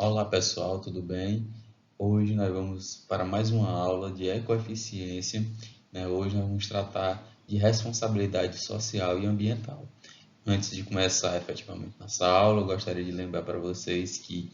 Olá pessoal, tudo bem? Hoje nós vamos para mais uma aula de ecoeficiência, né? Hoje nós vamos tratar de responsabilidade social e ambiental. Antes de começar efetivamente nossa aula, eu gostaria de lembrar para vocês que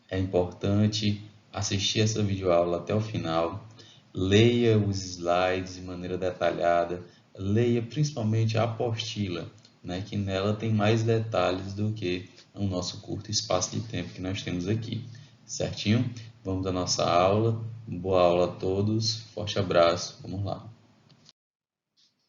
é importante assistir essa videoaula até o final, leia os slides de maneira detalhada, leia principalmente a apostila, né, que nela tem mais detalhes do que no nosso curto espaço de tempo que nós temos aqui. Certinho? Vamos à nossa aula. Boa aula a todos. Forte abraço. Vamos lá.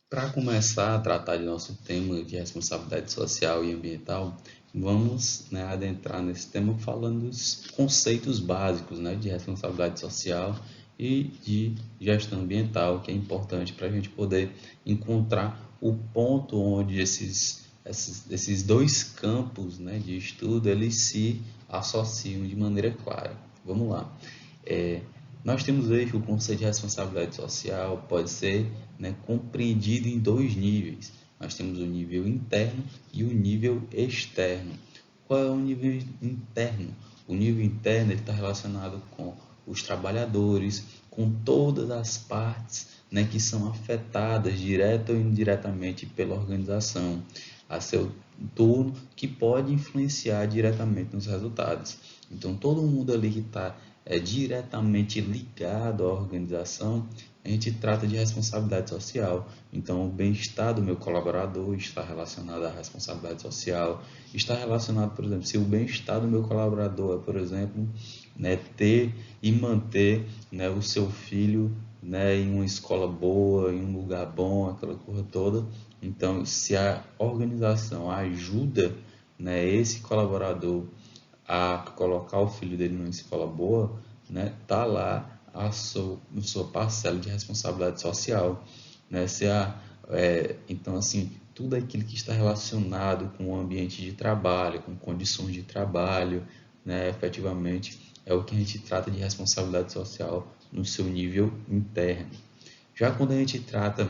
Para começar a tratar de nosso tema de responsabilidade social e ambiental, vamos, né, adentrar nesse tema falando dos conceitos básicos, né, de responsabilidade social e de gestão ambiental, que é importante para a gente poder encontrar o ponto onde esses dois campos, né, de estudo eles se associam de maneira clara. Vamos lá. Nós temos aí que o conceito de responsabilidade social pode ser, né, compreendido em dois níveis. Nós temos o nível interno e o nível externo. Qual é o nível interno? O nível interno está relacionado com os trabalhadores, com todas as partes, né, que são afetadas direta ou indiretamente pela organização, a seu turno, que pode influenciar diretamente nos resultados. Então, todo mundo ali que está diretamente ligado à organização, a gente trata de responsabilidade social. Então, o bem-estar do meu colaborador está relacionado à responsabilidade social. Está relacionado, por exemplo, se o bem-estar do meu colaborador é, por exemplo, né, ter e manter, né, o seu filho, né, em uma escola boa, em um lugar bom, aquela coisa toda. Então, se a organização ajuda, né, esse colaborador a colocar o filho dele numa escola boa, né, tá lá a sua parcela de responsabilidade social, né? Então, assim, tudo aquilo que está relacionado com o ambiente de trabalho, com condições de trabalho, né, efetivamente é o que a gente trata de responsabilidade social no seu nível interno. Já quando a gente trata,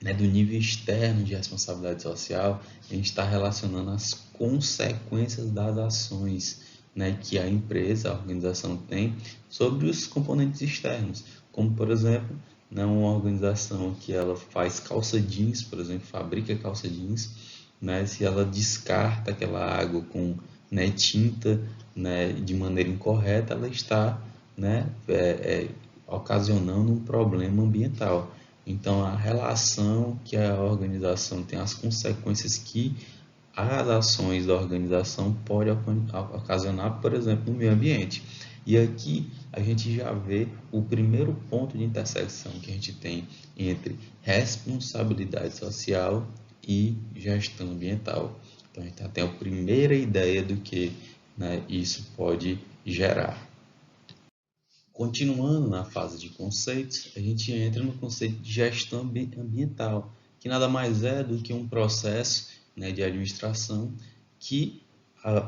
né, do nível externo de responsabilidade social, a gente está relacionando as consequências das ações, né, que a empresa, a organização tem sobre os componentes externos, como por exemplo, né, uma organização que ela faz calça jeans, por exemplo, fabrica calça jeans, né, se ela descarta aquela água com, né, tinta, né, de maneira incorreta, ela está, né, ocasionando um problema ambiental. Então, a relação que a organização tem, as consequências que as ações da organização podem ocasionar, por exemplo, no meio ambiente. E aqui a gente já vê o primeiro ponto de intersecção que a gente tem entre responsabilidade social e gestão ambiental. Então, a gente já tem a primeira ideia do que, né, isso pode gerar. Continuando na fase de conceitos, a gente entra no conceito de gestão ambiental, que nada mais é do que um processo, né, de administração que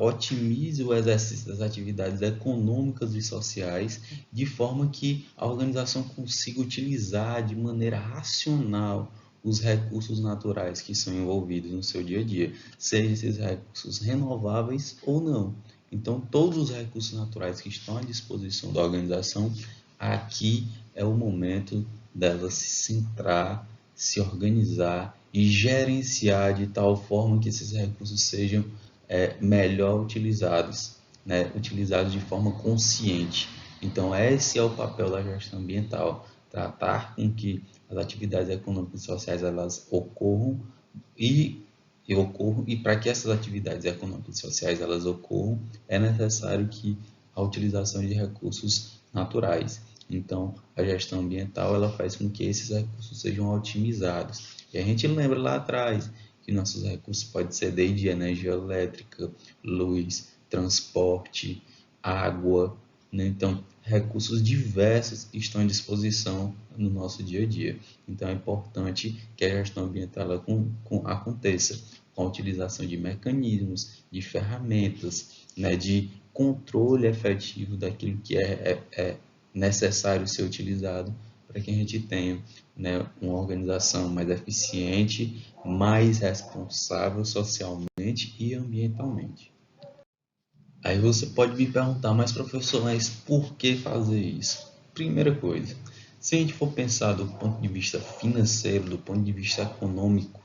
otimize o exercício das atividades econômicas e sociais de forma que a organização consiga utilizar de maneira racional os recursos naturais que são envolvidos no seu dia a dia, sejam esses recursos renováveis ou não. Então, todos os recursos naturais que estão à disposição da organização, aqui é o momento dela se centrar, se organizar e gerenciar de tal forma que esses recursos sejam melhor utilizados, né? Utilizados de forma consciente. Então, esse é o papel da gestão ambiental, tratar com que as atividades econômicas e sociais elas ocorram e e para que essas atividades econômicas e sociais elas ocorram, é necessário que a utilização de recursos naturais. Então, a gestão ambiental ela faz com que esses recursos sejam otimizados. E a gente lembra lá atrás que nossos recursos podem ser desde energia elétrica, luz, transporte, água, né? Então, recursos diversos que estão à disposição no nosso dia a dia. Então, é importante que a gestão ambiental aconteça com a utilização de mecanismos, de ferramentas, né, de controle efetivo daquilo que é necessário ser utilizado para que a gente tenha, né, uma organização mais eficiente, mais responsável socialmente e ambientalmente. Aí você pode me perguntar, mas professor, mas por que fazer isso? Primeira coisa, se a gente for pensar do ponto de vista financeiro, do ponto de vista econômico,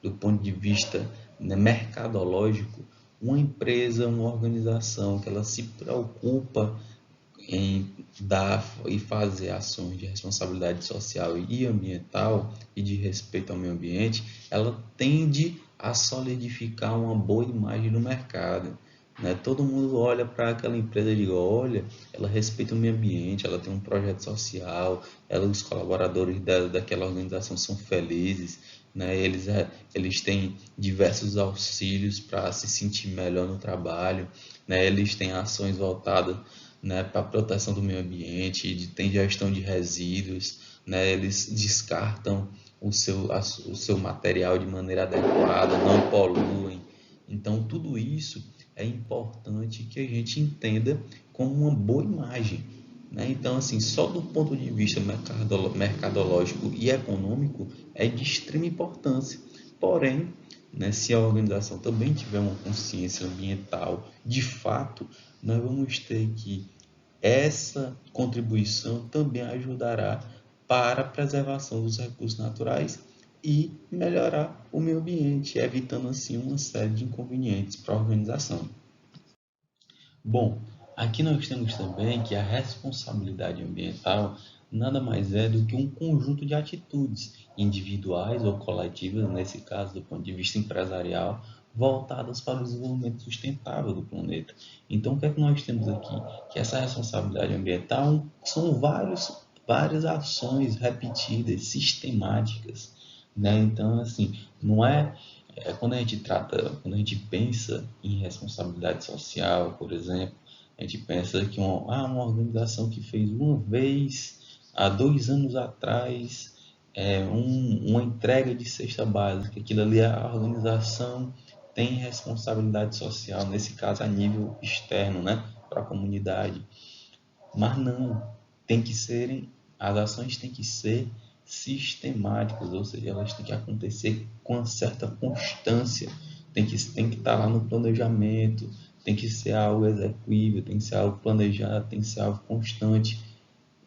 do ponto de vista, né, mercadológico, uma empresa, uma organização que ela se preocupa em dar e fazer ações de responsabilidade social e ambiental e de respeito ao meio ambiente, ela tende a solidificar uma boa imagem no mercado. Né? Todo mundo olha para aquela empresa e diz, olha, ela respeita o meio ambiente, ela tem um projeto social, ela, os colaboradores daquela organização são felizes, né? Eles têm diversos auxílios para se sentir melhor no trabalho, né? Eles têm ações voltadas, né, para a proteção do meio ambiente, tem gestão de resíduos, né? Eles descartam o seu material de maneira adequada, não poluem. Então, tudo isso é importante que a gente entenda como uma boa imagem. Né? Então, assim, só do ponto de vista mercadológico e econômico é de extrema importância. Porém, né, se a organização também tiver uma consciência ambiental, de fato, nós vamos ter que essa contribuição também ajudará para a preservação dos recursos naturais e melhorar o meio ambiente, evitando assim uma série de inconvenientes para a organização. Bom, aqui nós temos também que a responsabilidade ambiental nada mais é do que um conjunto de atitudes individuais ou coletivas, nesse caso do ponto de vista empresarial, voltadas para o desenvolvimento sustentável do planeta. Então, o que é que nós temos aqui? Que essa responsabilidade ambiental são várias ações repetidas, sistemáticas, né? Então, assim, não é quando a gente pensa em responsabilidade social, por exemplo, a gente pensa que uma organização que fez uma vez, há 2 anos atrás, uma entrega de cesta básica, aquilo ali a organização tem responsabilidade social, nesse caso a nível externo, né, para a comunidade. Mas não, tem que serem, as ações têm que ser sistemáticas, ou seja, elas têm que acontecer com uma certa constância, tem que estar lá no planejamento, tem que ser algo execuível, tem que ser algo planejado, tem que ser algo constante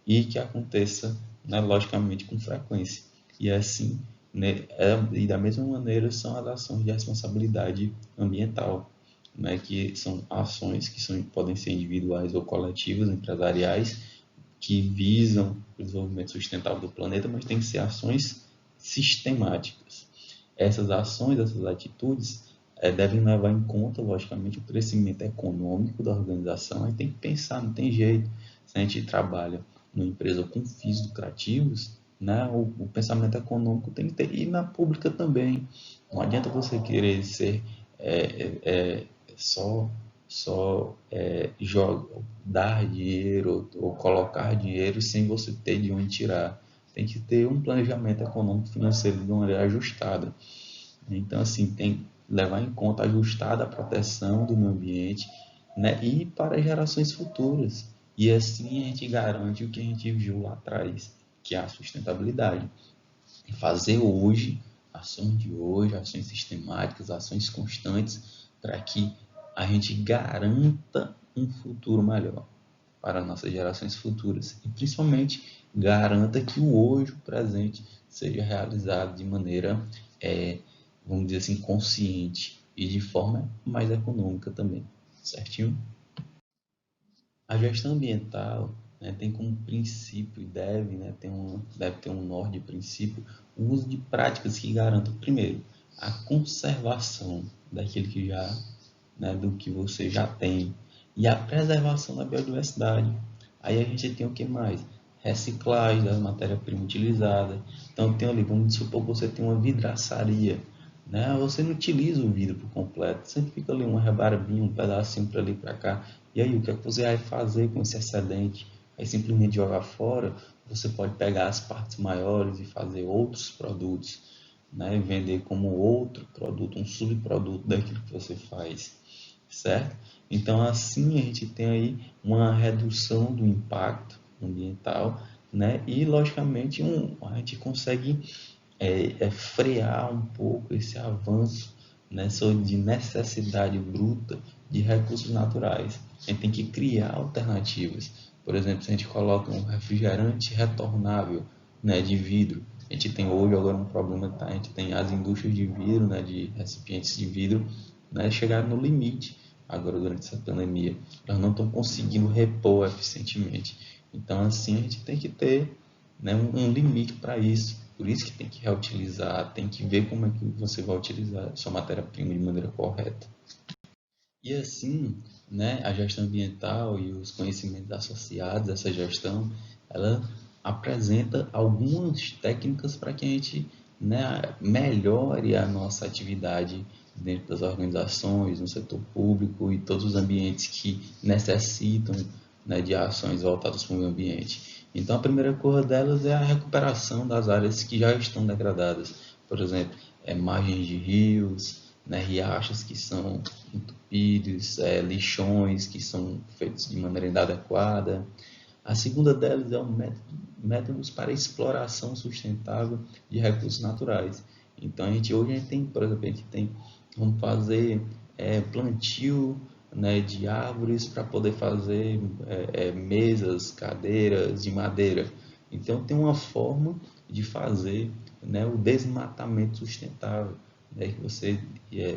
e que aconteça, né, logicamente, com frequência. E assim, né, e da mesma maneira são as ações de responsabilidade ambiental, né, que são ações que podem ser individuais ou coletivas, empresariais, que visam o desenvolvimento sustentável do planeta, mas tem que ser ações sistemáticas. Essas ações, essas atitudes devem levar em conta, logicamente, o crescimento econômico da organização. Aí tem que pensar, não tem jeito. Se a gente trabalha numa empresa com fins lucrativos, né, o pensamento econômico tem que ter, e na pública também. Não adianta você querer ser é, é, só dar dinheiro ou colocar dinheiro sem você ter de onde tirar. Tem que ter um planejamento econômico financeiro de uma maneira ajustada. Então, assim, tem que levar em conta ajustada a proteção do meio ambiente, né, e para gerações futuras. E assim a gente garante o que a gente viu lá atrás, que é a sustentabilidade. Fazer hoje, ações de hoje, ações sistemáticas, ações constantes, para que a gente garanta um futuro melhor para nossas gerações futuras e principalmente garanta que o hoje, o presente, seja realizado de maneira, é, vamos dizer assim, consciente e de forma mais econômica também, certinho? A gestão ambiental, né, tem como princípio e deve ter um norte de princípio o uso de práticas que garantam, primeiro, a conservação daquilo que já, né, do que você já tem e a preservação da biodiversidade. Aí a gente tem o que mais? Reciclagem da matéria-prima utilizada. Então tem ali, vamos supor que você tem uma vidraçaria, né? Você não utiliza o vidro por completo, sempre fica ali uma rebarbinha, um pedacinho para ali para cá. E aí, o que é que você vai fazer com esse excedente? Aí simplesmente jogar fora? Você pode pegar as partes maiores e fazer outros produtos, né? E vender como outro produto, um subproduto daquilo que você faz, certo? Então, assim a gente tem aí uma redução do impacto ambiental, né? E, logicamente, a gente consegue frear um pouco esse avanço, né, de necessidade bruta de recursos naturais. A gente tem que criar alternativas. Por exemplo, se a gente coloca um refrigerante retornável, né, de vidro, a gente tem hoje agora um problema, tá? A gente tem as indústrias de vidro, né, de recipientes de vidro, né, chegaram no limite agora durante essa pandemia. Elas não estão conseguindo repor eficientemente. Então, assim, a gente tem que ter, né, um limite para isso. Por isso que tem que reutilizar, tem que ver como é que você vai utilizar a sua matéria-prima de maneira correta. E assim, né, a gestão ambiental e os conhecimentos associados a essa gestão, ela apresenta algumas técnicas para que a gente, né, melhore a nossa atividade dentro das organizações, no setor público e todos os ambientes que necessitam, né, de ações voltadas para o meio ambiente. Então, a primeira coisa delas é a recuperação das áreas que já estão degradadas. Por exemplo, margens de rios, né, riachos que são entupidos, lixões que são feitos de maneira inadequada. A segunda delas é métodos para exploração sustentável de recursos naturais. Então, hoje a gente tem, por exemplo, vamos fazer plantio, né, de árvores para poder fazer mesas, cadeiras de madeira. Então, tem uma forma de fazer, né, o desmatamento sustentável, né, que você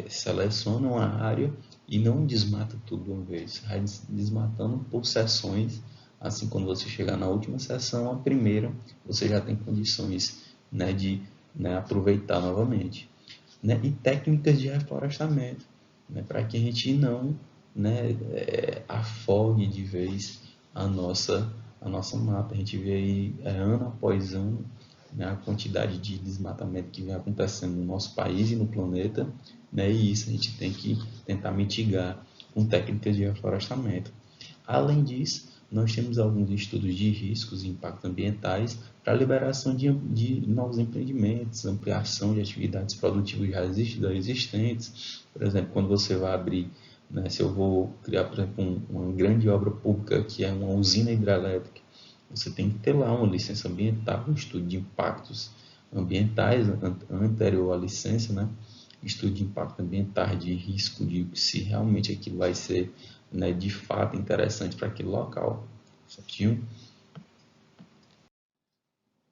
seleciona uma área e não desmata tudo de uma vez, vai desmatando por seções. Assim, quando você chegar na última seção, a primeira, você já tem condições, né, de, né, aproveitar novamente. Né, e técnicas de reflorestamento, né, para que a gente não, né, afogue de vez a nossa mata. A gente vê aí ano após ano, né, a quantidade de desmatamento que vem acontecendo no nosso país e no planeta, né, e isso a gente tem que tentar mitigar com técnicas de reflorestamento. Além disso, nós temos alguns estudos de riscos e impactos ambientais para a liberação de novos empreendimentos, ampliação de atividades produtivas já existentes. Por exemplo, quando você vai abrir, né, se eu vou criar, por exemplo, uma grande obra pública que é uma usina hidrelétrica, você tem que ter lá uma licença ambiental, um estudo de impactos ambientais anterior à licença, né? Estudo de impacto ambiental, de risco, de se realmente aquilo vai ser, né, de fato interessante para aquele local, certinho?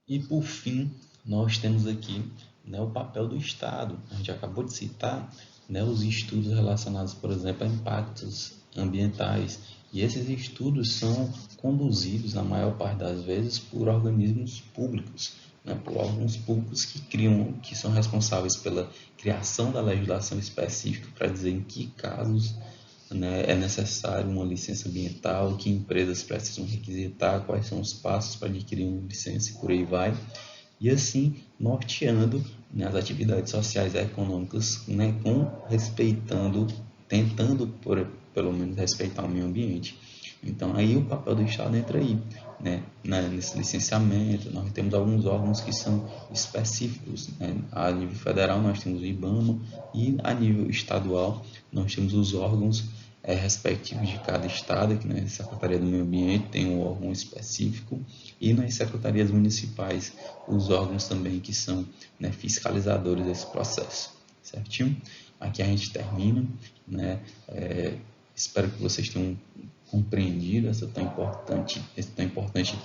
E por fim, nós temos aqui, né, o papel do Estado. A gente acabou de citar, né, os estudos relacionados, por exemplo, a impactos ambientais. E esses estudos são conduzidos, na maior parte das vezes, por organismos públicos, né, por órgãos públicos que são responsáveis pela criação da legislação específica para dizer em que casos, né, é necessário uma licença ambiental, que empresas precisam requisitar, quais são os passos para adquirir uma licença e por aí vai. E assim, norteando, né, as atividades sociais e econômicas, né, tentando, pelo menos, respeitar o meio ambiente. Então, aí o papel do Estado entra aí, né, nesse licenciamento. Nós temos alguns órgãos que são específicos, né? A nível federal nós temos o IBAMA e a nível estadual nós temos os órgãos respectivos de cada estado. Aqui na Secretaria do Meio Ambiente tem um órgão específico e nas secretarias municipais os órgãos também que são, né, fiscalizadores desse processo, certinho? Aqui a gente termina, né? Espero que vocês tenham compreendido esse tão importante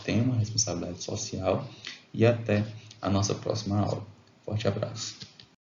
tema, responsabilidade social, e até a nossa próxima aula. Forte abraço.